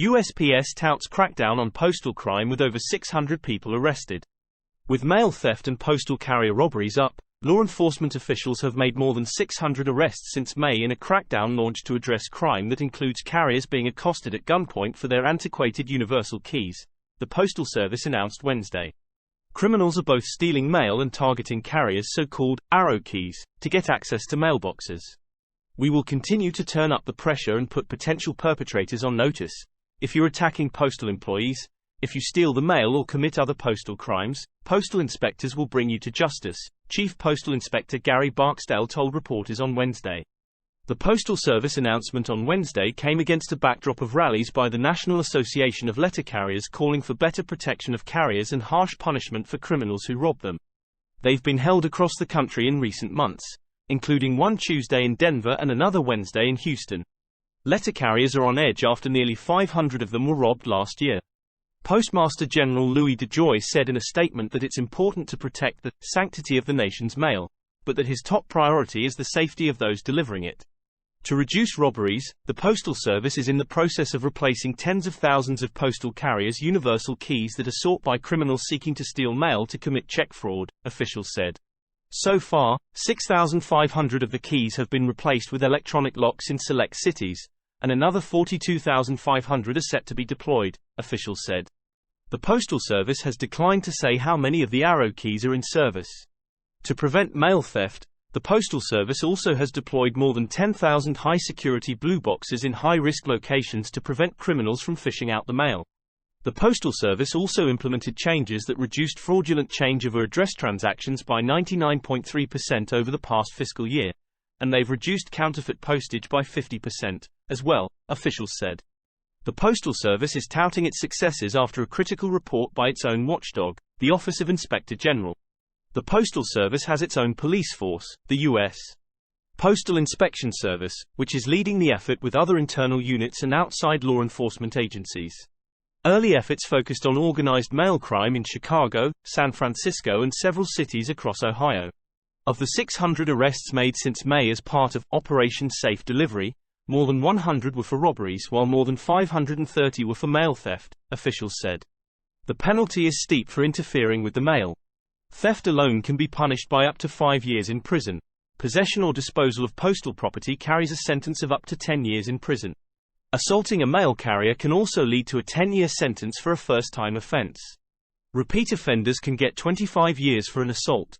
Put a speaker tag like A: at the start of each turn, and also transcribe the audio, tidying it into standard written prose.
A: USPS touts crackdown on postal crime with over 600 people arrested. With mail theft and postal carrier robberies up, law enforcement officials have made more than 600 arrests since May in a crackdown launched to address crime that includes carriers being accosted at gunpoint for their antiquated universal keys, the Postal Service announced Wednesday. Criminals are both stealing mail and targeting carriers' so-called arrow keys to get access to mailboxes. We will continue to turn up the pressure and put potential perpetrators on notice. If you're attacking postal employees, if you steal the mail or commit other postal crimes, postal inspectors will bring you to justice, Chief Postal Inspector Gary Barksdale told reporters on Wednesday. The Postal Service announcement on Wednesday came against a backdrop of rallies by the National Association of Letter Carriers calling for better protection of carriers and harsh punishment for criminals who rob them. They've been held across the country in recent months, including one Tuesday in Denver and another Wednesday in Houston. Letter carriers are on edge after nearly 500 of them were robbed last year. Postmaster General Louis DeJoy said in a statement that it's important to protect the sanctity of the nation's mail, but that his top priority is the safety of those delivering it. To reduce robberies, the Postal Service is in the process of replacing tens of thousands of postal carriers' universal keys that are sought by criminals seeking to steal mail to commit check fraud, officials said. So far, 6,500 of the keys have been replaced with electronic locks in select cities, and another 42,500 are set to be deployed, officials said. The Postal Service has declined to say how many of the arrow keys are in service. To prevent mail theft, the Postal Service also has deployed more than 10,000 high-security blue boxes in high-risk locations to prevent criminals from fishing out the mail. The Postal Service also implemented changes that reduced fraudulent change of address transactions by 99.3% over the past fiscal year, and they've reduced counterfeit postage by 50%, as well, officials said. The Postal Service is touting its successes after a critical report by its own watchdog, the Office of Inspector General. The Postal Service has its own police force, the U.S. Postal Inspection Service, which is leading the effort with other internal units and outside law enforcement agencies. Early efforts focused on organized mail crime in Chicago, San Francisco and several cities across Ohio. Of the 600 arrests made since May as part of Operation Safe Delivery, more than 100 were for robberies while more than 530 were for mail theft, officials said. The penalty is steep for interfering with the mail. Theft alone can be punished by up to 5 years in prison. Possession or disposal of postal property carries a sentence of up to 10 years in prison. Assaulting a mail carrier can also lead to a 10-year sentence for a first-time offense. Repeat offenders can get 25 years for an assault.